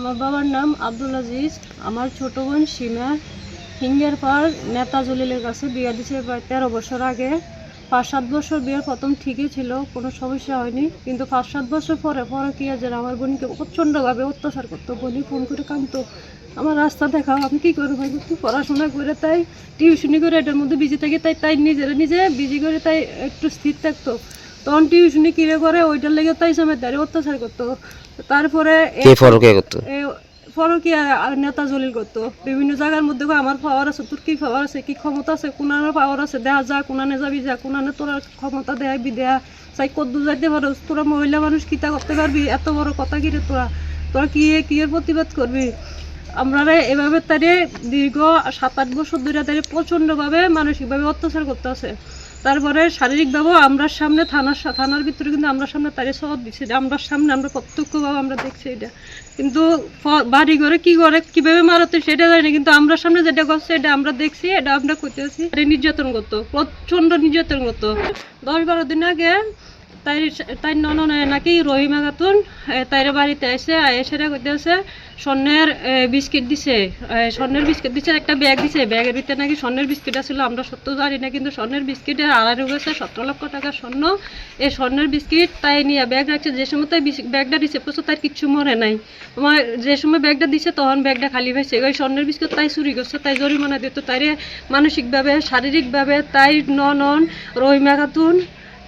আমার বাবার নাম আব্দুল আজিজ। আমার ছোট বোন সীমা হিঙ্গের পর নেতা জলিলের কাছে বিয়ে দিয়েছে প্রায় 13 বছর আগে। 5-7 বছর বিয়ের প্রথম ঠিকই ছিল, কোনো সমস্যা হয়নি, কিন্তু 5-7 বছর পরে কি আছে, আমার বোনকে প্রচণ্ডভাবে অত্যাচার করতো। বোনই ফোন করে কাঁদতো, আমার রাস্তা দেখাও, আমি কী করবো, তুই পড়াশোনা করে তাই টিউশনি করে এটার মধ্যে বিজি থাকে, তাই নিজে বিজি করে তাই একটু স্থির থাকতো। তখন টিউশনি কিনে করে ওইটার লেগে তাই সময় দাঁড়িয়ে অত্যাচার করতো। তারপরে ফরকিয়া নেতা জলিল করতো বিভিন্ন জায়গার মধ্যে, আমার পাওয়ার আছে, তোর কি পাওয়ার আছে, কি ক্ষমতা আছে, কোনার পাওয়ার আছে, দেয়া যা, কোনানে যাবি যা, কোনানে তোরা ক্ষমতা দেয় বি দেয়া চাই, কদ্দু যাইতে পারো, তোরা মহিলা মানুষ কিতা করতে পারবি, এত বড় কথা কিরে, তোরা কি এর প্রতিবাদ করবি। আমরা এভাবে তারে দীর্ঘ 7-8 বছর ধরে তারে প্রচণ্ডভাবে মানসিকভাবে অত্যাচার করতে আছে। তারপরে শারীরিকভাবেও আমরা সামনে থানার ভিতরে কিন্তু আমরা সামনে তারে সব দিচ্ছি, আমরা সামনে আমরা প্রত্যক্ষভাবে আমরা দেখছি এটা, কিন্তু বাড়ি ঘরে কি করে কীভাবে মারতে সেটা জানি না, কিন্তু আমরা সামনে যেটা করছে এটা আমরা দেখছি, এটা আমরা করতেছি। নির্যাতন করতো, প্রচণ্ড নির্যাতন করতো। 10-12 দিন আগে তাই নাকি রহিমা খাতুন তাইরে বাড়িতে এসে করতেছে স্বর্ণের বিস্কিট দিছে, একটা ব্যাগ দিছে, ব্যাগের ভিতরে নাকি স্বর্ণের বিস্কিট আসছিল, আমরা সত্য জানি না, কিন্তু স্বর্ণের বিস্কিটে আড়াই গেছে 17 লক্ষ টাকা স্বর্ণ। এই স্বর্ণের বিস্কিট তাই নিয়ে ব্যাগ রাখছে, যে সময় তাই ব্যাগটা দিছে প্রচুর তার কিচ্ছু মনে নাই, আমার যে সময় ব্যাগটা দিছে তখন ব্যাগটা খালি হয়েছে। ওই স্বর্ণের বিস্কিট তাই চুরি করছে, তাই জরিমানা দিত, তাইরে মানসিকভাবে শারীরিকভাবে তাই নন রহিমা খাতুন,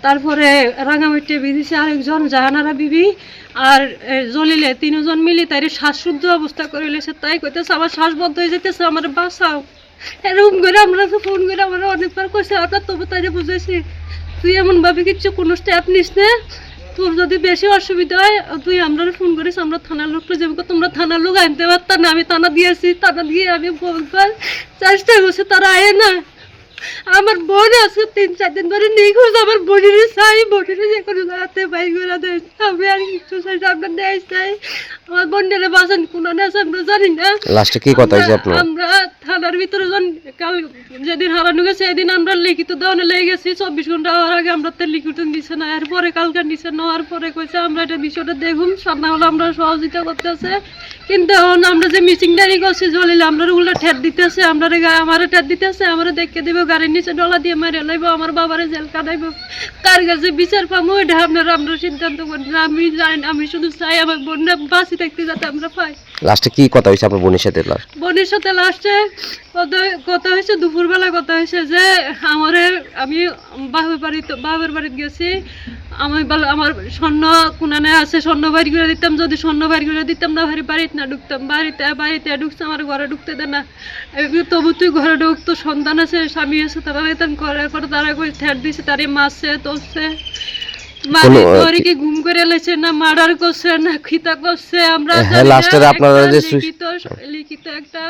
তারপরে রাঙামাটি বিদিছে আরেকজন জাহানারা বিবি, আর জলিলে 3 জন মিলে তাই শ্বাসরুদ্ধ অবস্থা করে লেছে। তাই কইতেছে আমার শ্বাস বন্ধ হয়ে যেতেছে, আমার বাঁচাও। এরকম করে আমরা ফোন করে আমরা অনেকবার কইছে, আমরা তবু তাই বুঝেছি তুই এমনভাবে কিচ্ছু কোনো স্টেপ নিস না, তোর যদি বেশি অসুবিধা হয় তুই আমরা ফোন করিস, আমরা থানার লোকটা যাবো, তোমরা থানার লোক আনতে পারতাম না, আমি থানা দিয়েছি, থানা দিয়ে আমি বলবার চেষ্টা করছি, তারা আয় না। আমার বোন আজকে 3-4 দিন ধরে নিখোঁজ, আমার বোনের চাই, বোনের যে কোনো জায়গাতে বাই করে দেয়, আমি আর কিছু চাই আপনার দেয় চাই, আমার বোনের বাঁচান কোনো আছে আমরা জানি না। লাস্টে কি কথা হইছে আপনার? আমরা থানার ভিতরে কাল যেদিন হারানো গেছে সেদিন আমরা লিখিত দেওয়ানে লেগে গেছি, 24 ঘন্টা হওয়ার আগে আমরা তো লিখিত দিচ্ছে না, এরপরে কালকে নিচে নেওয়ার পরে কইছে আমরা এটা বিষয়টা দেখুন, সামনে হলে আমরা সহযোগিতা করতেছে, কিন্তু এখন আমরা যে মিসিং ডায়েরি করছি জলিলে আমরা উল্টা ঠেট দিতেছে, আমরা আমার ঠেট দিতেছে, আমরা দেখে দেবো গাড়ির নিচে ডলা দিয়ে মারিয়ে লাইব, আমার বাবারে জেল কাটাইব, কার কাছে বিচার পাবো এটা আমরা সিদ্ধান্ত করি না। আমি শুধু চাই আমার বোনরা বাঁচি থাকতে যাতে আমরা পাই। লাস্টে কি কথা হইছে আপনার বোনের সাথে? লাস্টে কথা হয়েছে, দুপুরবেলা কথা হয়েছে যে আমি বাবার বাড়িতে গেছি, আমার স্বর্ণ কোনানে আছে, স্বর্ণ বাড়ি করে দিতাম, যদি স্বর্ণ বাড়ি করে দিতাম না বাড়িতে না ঢুকতাম, বাড়িতে ঢুকছে, আমার ঘরে ঢুকতে দেয় না, তবু তুই ঘরে ঢুকতো, সন্তান আছে, স্বামী আছে, তারা রেতান করার পরে তারা কই ঠেট দিছে, তারে মারছে তোলছে, কি ঘুম করে এলেছে না মার্ডার করছে না খিতা করছে, আমরা লিখিত একটা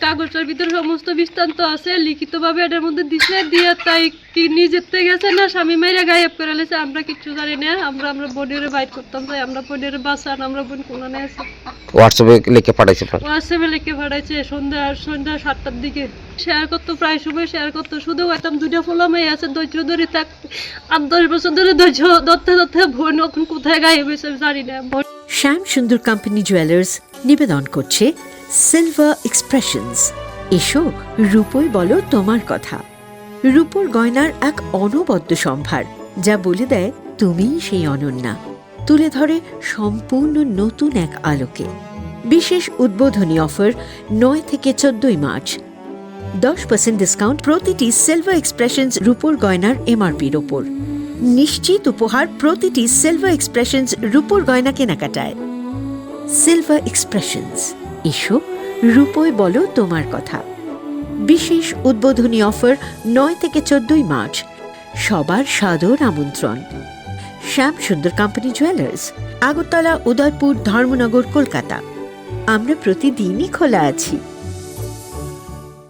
কাগজের ভিতরে সমস্ত বৃত্তান্ত আছে, লিখিত ভাবে এটার মধ্যে দিছে, দিয়ে তাই কি নিজের থেকে গেছে না স্বামী মাইরা গায়েব করে লেছে, আমরা কিচ্ছু জানি না, আমরা বোনের বাইট করতাম চাই, আমরা বোনের বাঁচান, আমরা বোন কোনানে আছে। হোয়াটসঅ্যাপে লিখে পাঠাইছে সন্ধ্যা 7টার দিকে শেয়ার করতো, প্রায় সময় শেয়ার করতো, শুধু হয়তাম 2টা ফলামাই আছে, ধৈর্য ধরে থাক, 8-10 বছর ধরে ধৈর্য ধরতে বোন এখন কোথায় গায়েব হয়েছে জানি না। শ্যাম সুন্দর কোম্পানি জুয়েলার্স নিবেদন করছে সিলভার এক্সপ্রেশনস। এসো রূপোই বলো তোমার কথা। রূপোর গয়নার এক অনবদ্য সম্ভার, যা বলে দেয় তুমিই সেই অনন্যা, তুলে ধরে সম্পূর্ণ নতুন এক আলোকে। বিশেষ উদ্বোধনী অফার 9 থেকে 14 মার্চ, 10% ডিসকাউন্ট প্রতিটি সিলভার এক্সপ্রেশনস রূপোর গয়নার এমআরপির ওপর। নিশ্চিত উপহার প্রতিটি সিলভার এক্সপ্রেশনস রূপোর গয়না কেনাকাটায়। সিলভার এক্সপ্রেশনস, এসো রূপোয় বলো তোমার কথা। বিশেষ উদ্বোধনী অফার 9 থেকে 14 মার্চ, সবার সাদর আমন্ত্রণ। শ্যাম সুন্দর কোম্পানি জুয়েলার্স, আগরতলা, উদয়পুর, ধর্মনগর, কলকাতা। আমরা প্রতিদিনই খোলা আছি।